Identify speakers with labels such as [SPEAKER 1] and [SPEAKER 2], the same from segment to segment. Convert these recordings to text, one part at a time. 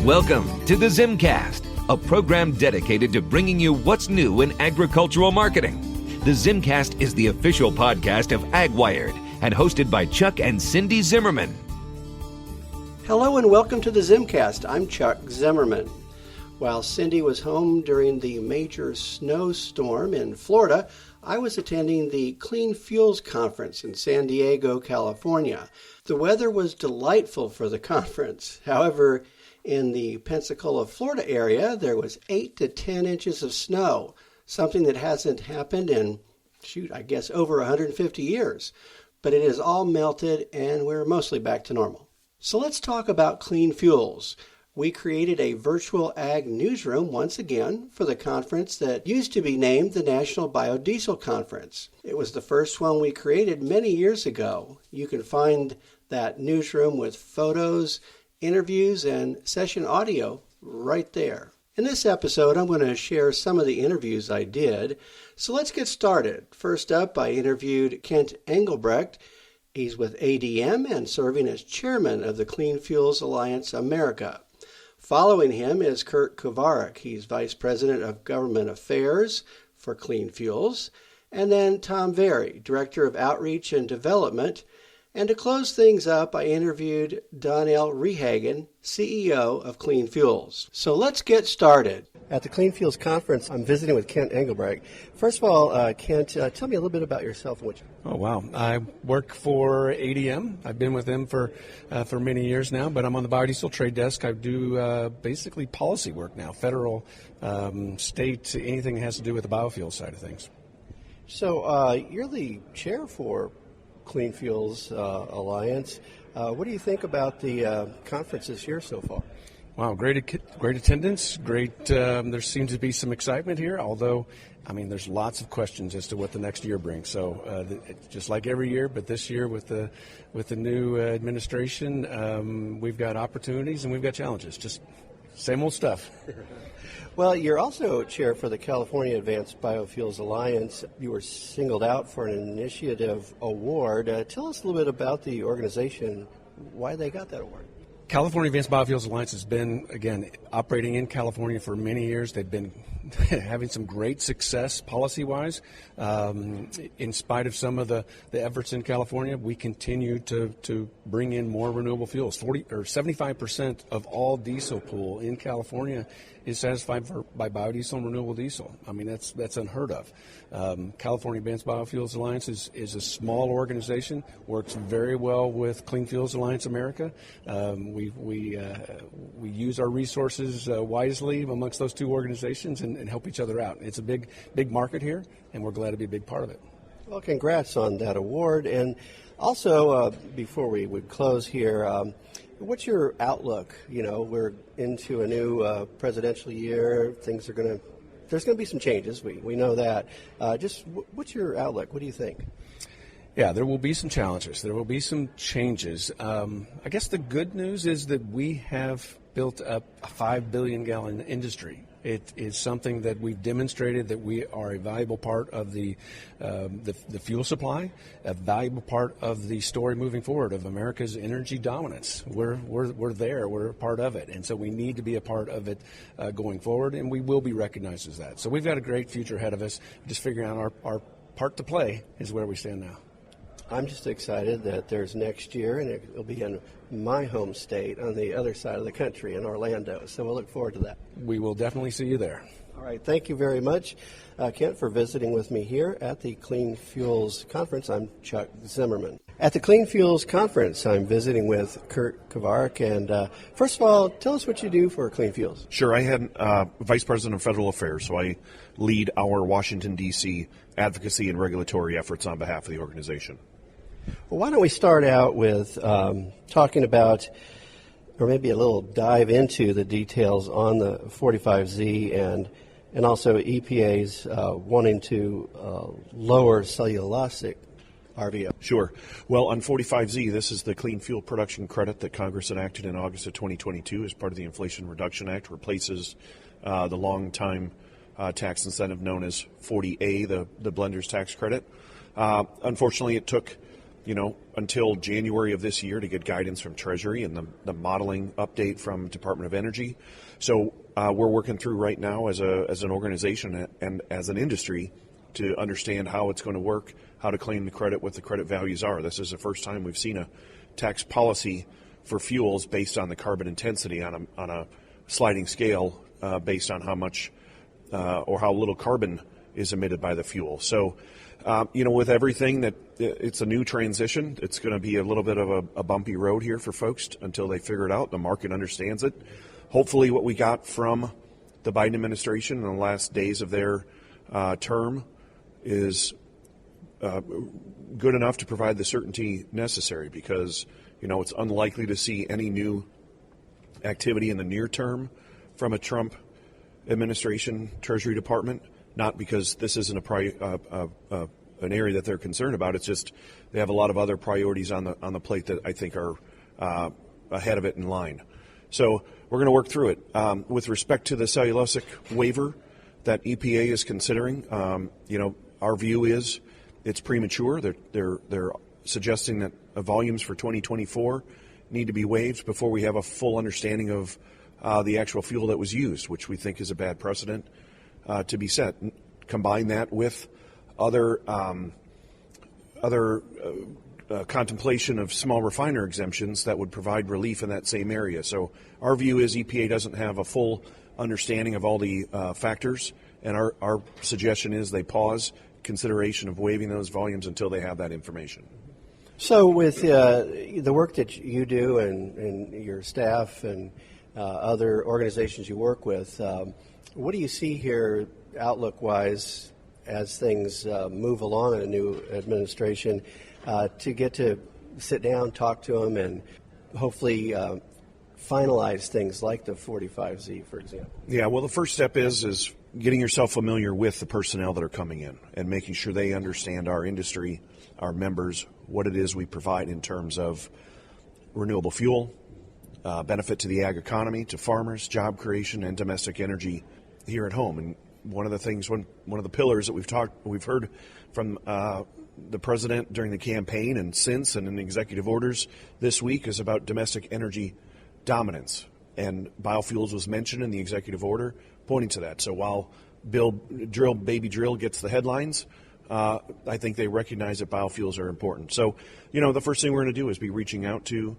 [SPEAKER 1] Welcome to the ZimmCast, a program dedicated to bringing you what's new in agricultural marketing. The ZimmCast is the official podcast of AgWired and hosted by Chuck and Cindy Zimmerman.
[SPEAKER 2] Hello and welcome to the ZimmCast. I'm Chuck Zimmerman. While Cindy was home during the major snowstorm in Florida, I was attending the Clean Fuels Conference in San Diego, California. The weather was delightful for the conference. However, in the Pensacola, Florida area, there was 8 to 10 inches of snow, something that hasn't happened in, over 150 years. But it has all melted and we're mostly back to normal. So let's talk about clean fuels. We created a virtual ag newsroom once again for the conference that used to be named the National Biodiesel Conference. It was the first one we created many years ago. You can find that newsroom with photos, interviews, and session audio right there. In this episode, I'm going to share some of the interviews I did. So let's get started. First up, I interviewed Kent Engelbrecht. He's with ADM and serving as chairman of the Clean Fuels Alliance America. Following him is Kurt Kovarik. He's vice president of government affairs for Clean Fuels. And then Tom Verry, director of outreach and development. And to close things up, I interviewed Donnell Rehagen, CEO of Clean Fuels. So let's get started. At the Clean Fuels Conference, I'm visiting with Kent Engelbrecht. First of all, Kent, tell me a little bit about yourself.
[SPEAKER 3] Oh, wow. I work for ADM. I've been with them for many years now, but I'm on the biodiesel trade desk. I do basically policy work now, federal, state, anything that has to do with the biofuel side of things.
[SPEAKER 2] So you're the chair for Clean Fuels Alliance. What do you think about the conference this year so far?
[SPEAKER 3] Wow, great attendance. Great. There seems to be some excitement here, although, there's lots of questions as to what the next year brings. So just like every year, but this year with the new administration, we've got opportunities and we've got challenges. Just same old stuff.
[SPEAKER 2] Well, you're also chair for the California Advanced Biofuels Alliance. You were singled out for an initiative award. Tell us a little bit about the organization, why they got that award.
[SPEAKER 3] California Advanced Biofuels Alliance has been, again, operating in California for many years. They've been having some great success policy-wise. In spite of some of the efforts in California, we continue to bring in more renewable fuels. 75% of all diesel pool in California is satisfied by biodiesel and renewable diesel. That's unheard of. California Advanced Biofuels Alliance is a small organization, works very well with Clean Fuels Alliance America. We use our resources wisely amongst those two organizations and help each other out. It's a big market here, and we're glad to be a big part of it.
[SPEAKER 2] Well, congrats on that award. And also, before we would close here, what's your outlook? We're into a new presidential year. There's going to be some changes. We know that. What's your outlook? What do you think?
[SPEAKER 3] Yeah, there will be some challenges. There will be some changes. I guess the good news is that we have built up a 5 billion gallon industry. It is something that we've demonstrated that we are a valuable part of the fuel supply, a valuable part of the story moving forward of America's energy dominance. We're there. We're a part of it, and so we need to be a part of it going forward, and we will be recognized as that. So we've got a great future ahead of us. Just figuring out our part to play is where we stand now.
[SPEAKER 2] I'm just excited that there's next year, and it'll be in my home state on the other side of the country in Orlando. So we'll look forward to that.
[SPEAKER 3] We will definitely see you there.
[SPEAKER 2] All right. Thank you very much, Kent, for visiting with me here at the Clean Fuels Conference. I'm Chuck Zimmerman. At the Clean Fuels Conference, I'm visiting with Kurt Kovarik. And first of all, tell us what you do for Clean Fuels.
[SPEAKER 4] Sure. I had Vice President of Federal Affairs, so I lead our Washington, D.C. advocacy and regulatory efforts on behalf of the organization.
[SPEAKER 2] Well, why don't we start out with talking about, or maybe a little dive into the details on the 45Z and also EPA's wanting to lower cellulosic RVO.
[SPEAKER 4] Sure. Well, on 45Z, this is the clean fuel production credit that Congress enacted in August of 2022 as part of the Inflation Reduction Act, replaces the long-time tax incentive known as 40A, the blender's tax credit. Unfortunately, it took until January of this year to get guidance from Treasury and the modeling update from Department of Energy. So we're working through right now as an organization and as an industry to understand how it's going to work, how to claim the credit, what the credit values are. This is the first time we've seen a tax policy for fuels based on the carbon intensity on a sliding scale based on how much or how little carbon is emitted by the fuel. So, with everything that it's a new transition, it's going to be a little bit of a bumpy road here for folks until they figure it out. The market understands it. Hopefully what we got from the Biden administration in the last days of their term is good enough to provide the certainty necessary, because, it's unlikely to see any new activity in the near term from a Trump administration Treasury Department. Not because this isn't an area that they're concerned about. It's just they have a lot of other priorities on the plate that I think are ahead of it in line. So we're going to work through it. With respect to the cellulosic waiver that EPA is considering, our view is it's premature. They're suggesting that volumes for 2024 need to be waived before we have a full understanding of the actual fuel that was used, which we think is a bad precedent to be set. Combine that with other contemplation of small refiner exemptions that would provide relief in that same area. So our view is EPA doesn't have a full understanding of all the factors, and our suggestion is they pause consideration of waiving those volumes until they have that information.
[SPEAKER 2] So with the work that you do and your staff and other organizations you work with, what do you see here outlook-wise as things move along in a new administration to get to sit down, talk to them, and hopefully finalize things like the 45Z, for example?
[SPEAKER 4] Yeah, well, the first step is getting yourself familiar with the personnel that are coming in and making sure they understand our industry, our members, what it is we provide in terms of renewable fuel, benefit to the ag economy, to farmers, job creation, and domestic energy here at home. And one of the things, one of the pillars that we've heard from the president during the campaign and since, and in the executive orders this week, is about domestic energy dominance. And biofuels was mentioned in the executive order, pointing to that. So while Baby Drill gets the headlines, I think they recognize that biofuels are important. So, the first thing we're going to do is be reaching out to,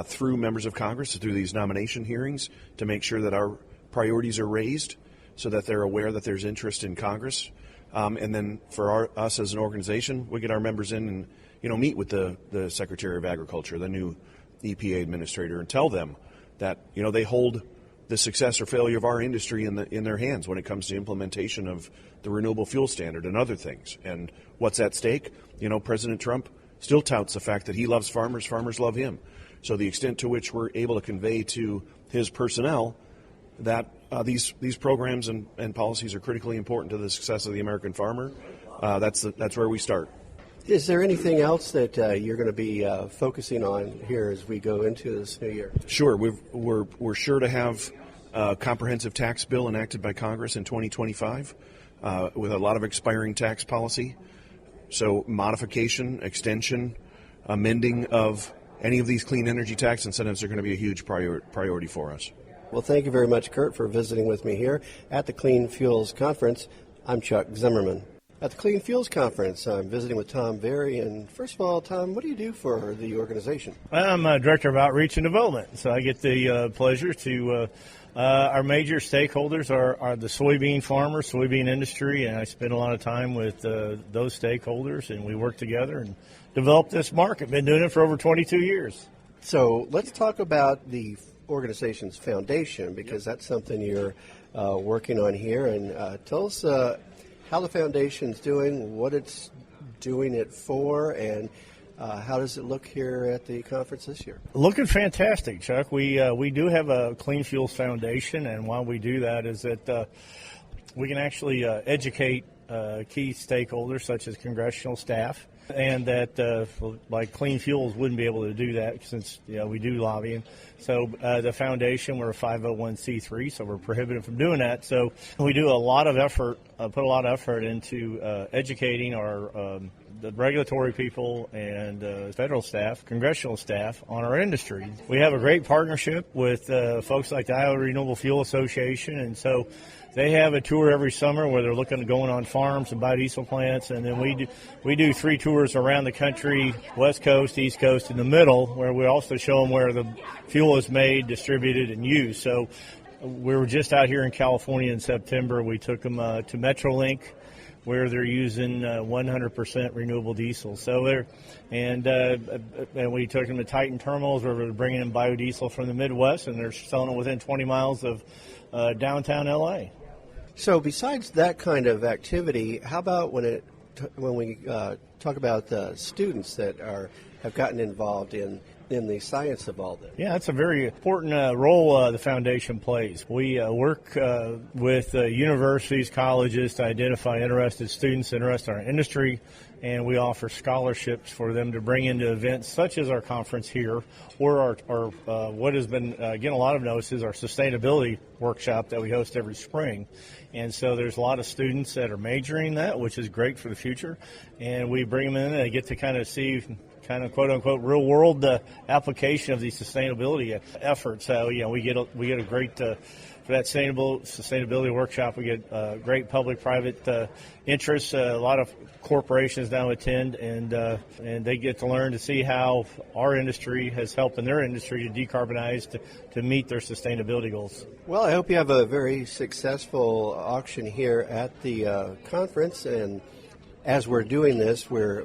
[SPEAKER 4] through members of Congress, through these nomination hearings, to make sure that our priorities are raised so that they're aware that there's interest in Congress. And then for us as an organization, we get our members in and, meet with the Secretary of Agriculture, the new EPA administrator, and tell them that, they hold the success or failure of our industry in their hands when it comes to implementation of the renewable fuel standard and other things. And what's at stake? President Trump still touts the fact that he loves farmers, farmers love him. So the extent to which we're able to convey to his personnel that these programs and policies are critically important to the success of the American farmer, that's where we start.
[SPEAKER 2] Is there anything else that you're going to be focusing on here as we go into this new year?
[SPEAKER 4] Sure. We're sure to have a comprehensive tax bill enacted by Congress in 2025 with a lot of expiring tax policy. So modification, extension, amending of any of these clean energy tax incentives are going to be a huge priority for us.
[SPEAKER 2] Well, thank you very much, Kurt, for visiting with me here at the Clean Fuels Conference. I'm Chuck Zimmerman. At the Clean Fuels Conference, I'm visiting with Tom Verry. And first of all, Tom, what do you do for the organization?
[SPEAKER 5] I'm Director of Outreach and Development, so I get the pleasure to our major stakeholders are the soybean farmers, soybean industry, and I spend a lot of time with those stakeholders, and we work together and develop this market. Been doing it for over 22 years.
[SPEAKER 2] So let's talk about the organization's foundation, because that's something you're working on here. And tell us how the foundation's doing, what it's doing it for, and how does it look here at the conference this year?
[SPEAKER 5] Looking fantastic, Chuck. We do have a Clean Fuels Foundation, and why we do that is that we can actually educate key stakeholders such as congressional staff, and that like Clean Fuels wouldn't be able to do that since we do lobbying. So the foundation, we're a 501c3, so we're prohibited from doing that. So we do a lot of effort, put a lot of effort into educating our the regulatory people and federal staff, congressional staff on our industry. We have a great partnership with folks like the Iowa Renewable Fuel Association, and so they have a tour every summer where they're looking at going on farms and biodiesel plants, and then we do 3 tours around the country, West Coast, East Coast, in the middle, where we also show them where the fuel is made, distributed, and used. So we were just out here in California in September. We took them to Metrolink, where they're using 100% renewable diesel. So and we took them to Titan Terminals, where we're bringing in biodiesel from the Midwest, and they're selling it within 20 miles of downtown LA.
[SPEAKER 2] So besides that kind of activity, how about when we talk about the students that have gotten involved in the science of all this?
[SPEAKER 5] Yeah, that's a very important role the foundation plays. We work with universities, colleges to identify interested students interested in our industry, and we offer scholarships for them to bring into events such as our conference here, or our what has been getting a lot of notice is our sustainability workshop that we host every spring. And so there's a lot of students that are majoring in that, which is great for the future, and we bring them in and they get to kind of see kind of quote-unquote real-world application of these sustainability efforts. We get a great for that sustainability workshop. We get great public-private interest. A lot of corporations now attend, and they get to learn to see how our industry has helped in their industry to decarbonize to meet their sustainability goals.
[SPEAKER 2] Well, I hope you have a very successful auction here at the conference, and as we're doing this, we're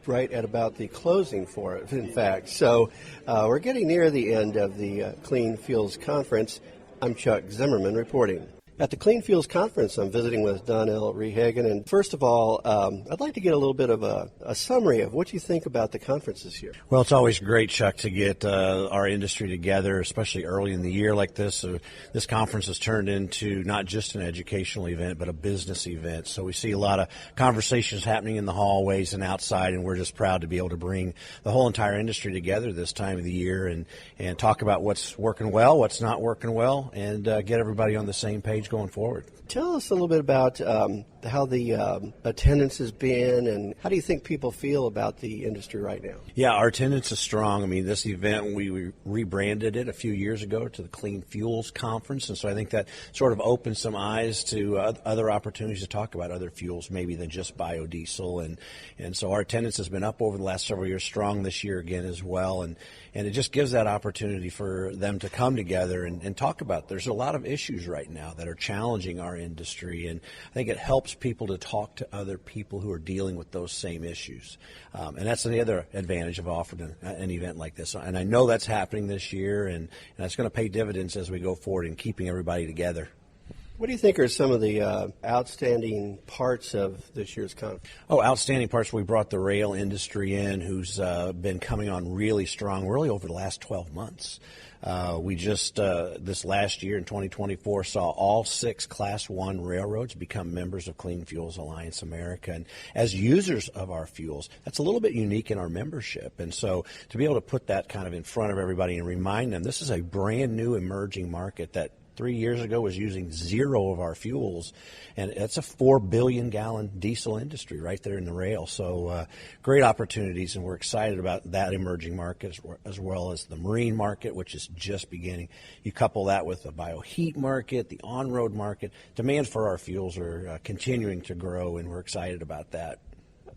[SPEAKER 2] right at about the closing for it, in fact. So we're getting near the end of the Clean Fuels Conference. I'm Chuck Zimmerman reporting. At the Clean Fuels Conference, I'm visiting with Donnell Rehagen. And first of all, I'd like to get a little bit of a summary of what you think about the conference this year.
[SPEAKER 6] Well, it's always great, Chuck, to get our industry together, especially early in the year like this. This conference has turned into not just an educational event, but a business event. So we see a lot of conversations happening in the hallways and outside, and we're just proud to be able to bring the whole entire industry together this time of the year and talk about what's working well, what's not working well, and get everybody on the same page going forward.
[SPEAKER 2] Tell us a little bit about how the attendance has been, and how do you think people feel about the industry right now?
[SPEAKER 6] Yeah, our attendance is strong. I mean, this event, we rebranded it a few years ago to the Clean Fuels Conference, and so I think that sort of opened some eyes to other opportunities to talk about other fuels, maybe than just biodiesel, and so our attendance has been up over the last several years, strong this year again as well, and it just gives that opportunity for them to come together and talk about. There's a lot of issues right now that are challenging our industry, and I think it helps people to talk to other people who are dealing with those same issues. And that's the other advantage of offering an event like this. And I know that's happening this year, and it's going to pay dividends as we go forward in keeping everybody together.
[SPEAKER 2] What do you think are some of the outstanding parts of this year's conference?
[SPEAKER 6] Oh, outstanding parts. We brought the rail industry in, who's been coming on really strong, really over the last 12 months. We just, this last year in 2024, saw all 6 Class 1 railroads become members of Clean Fuels Alliance America. And as users of our fuels, that's a little bit unique in our membership. And so to be able to put that kind of in front of everybody and remind them this is a brand new emerging market that 3 years ago was using 0 of our fuels, and it's a 4 billion gallon diesel industry right there in the rail. So great opportunities, and we're excited about that emerging market as well as the marine market, which is just beginning. You couple that with the bioheat market, the on-road market, demand for our fuels are continuing to grow, and we're excited about that.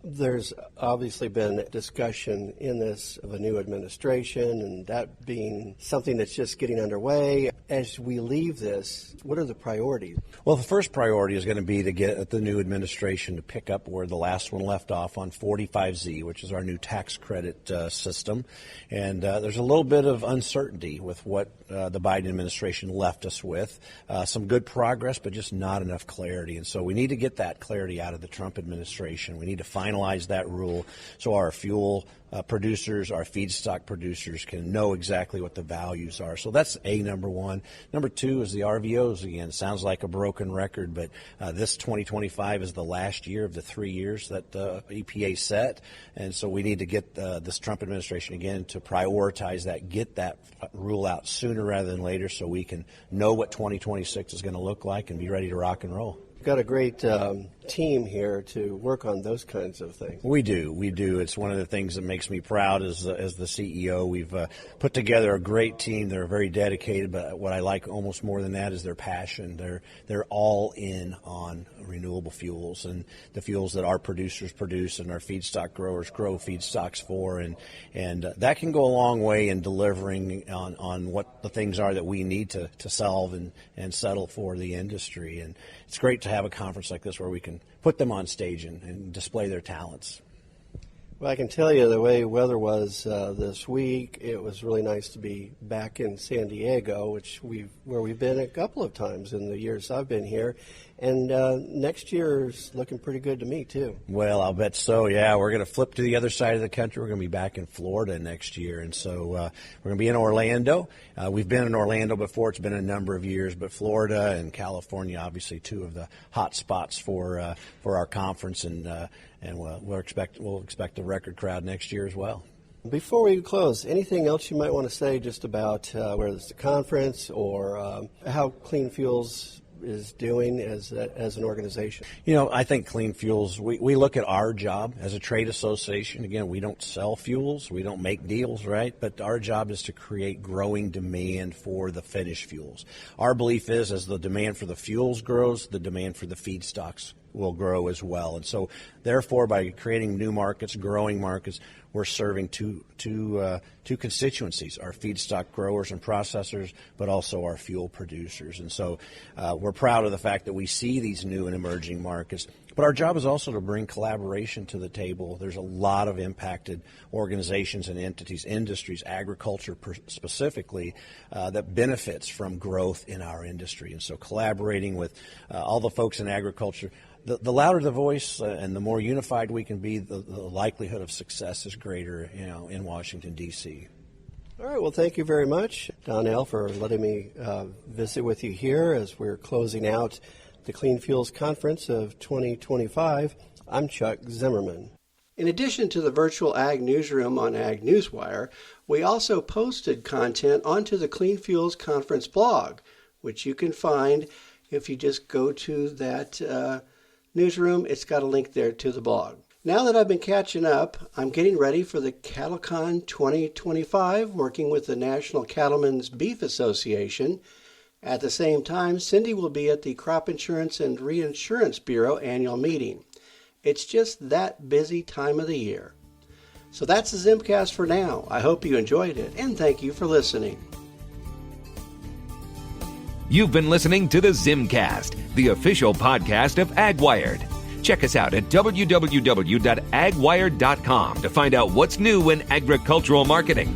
[SPEAKER 2] There's obviously been discussion in this of a new administration, and that being something that's just getting underway. As we leave this, what are the priorities?
[SPEAKER 6] Well, the first priority is going to be to get the new administration to pick up where the last one left off on 45Z, which is our new tax credit system. And there's a little bit of uncertainty with what the Biden administration left us with. Some good progress, but just not enough clarity. And so we need to get that clarity out of the Trump administration. We need to finalize that rule so our fuel producers, our feedstock producers can know exactly what the values are. So that's number one. Number two is the RVOs again. Sounds like a broken record, but this 2025 is the last year of the 3 years that EPA set. And so we need to get this Trump administration again to prioritize that, get that rule out sooner rather than later so we can know what 2026 is going to look like and be ready to rock and roll.
[SPEAKER 2] We've got a great team here to work on those kinds of things.
[SPEAKER 6] We do. It's one of the things that makes me proud as the CEO. We've put together a great team. They're very dedicated, but what I like almost more than that is their passion. They're all in on renewable fuels and the fuels that our producers produce and our feedstock growers grow feedstocks for, and that can go a long way in delivering on what the things are that we need to solve and settle for the industry. And it's great to have a conference like this where we can put them on stage and display their talents.
[SPEAKER 2] Well, I can tell you the way weather was this week, it was really nice to be back in San Diego, where we've been a couple of times in the years I've been here. And next year's looking pretty good to me, too.
[SPEAKER 6] Well, I'll bet so, yeah. We're going to flip to the other side of the country. We're going to be back in Florida next year. And so we're going to be in Orlando. We've been in Orlando before. It's been a number of years. But Florida and California, obviously, two of the hot spots for our conference. And we'll expect a record crowd next year as well.
[SPEAKER 2] Before we close, anything else you might want to say just about whether it's the conference or how Clean Fuels is doing as an organization?
[SPEAKER 6] I think Clean Fuels, we look at our job as a trade association. Again, we don't sell fuels, we don't make deals, right? But our job is to create growing demand for the finished fuels. Our belief is as the demand for the fuels grows, the demand for the feedstocks will grow as well. And so, therefore, by creating new markets, growing markets, we're serving two constituencies, our feedstock growers and processors, but also our fuel producers. And so we're proud of the fact that we see these new and emerging markets. But our job is also to bring collaboration to the table. There's a lot of impacted organizations and entities, industries, agriculture specifically, that benefits from growth in our industry. And so collaborating with all the folks in agriculture, the louder the voice and the more unified we can be, the likelihood of success is greater, in Washington, D.C.
[SPEAKER 2] All right. Well, thank you very much, Donnell, for letting me visit with you here as we're closing out the Clean Fuels Conference of 2025. I'm Chuck Zimmerman. In addition to the virtual Ag Newsroom on Ag Newswire, we also posted content onto the Clean Fuels Conference blog, which you can find if you just go to that newsroom. It's got a link there to the blog. Now that I've been catching up, I'm getting ready for the CattleCon 2025, working with the National Cattlemen's Beef Association. At the same time, Cindy will be at the Crop Insurance and Reinsurance Bureau annual meeting. It's just that busy time of the year. So that's the ZimmCast for now. I hope you enjoyed it, and thank you for listening.
[SPEAKER 1] You've been listening to the ZimmCast, the official podcast of AgWired. Check us out at www.agwired.com to find out what's new in agricultural marketing.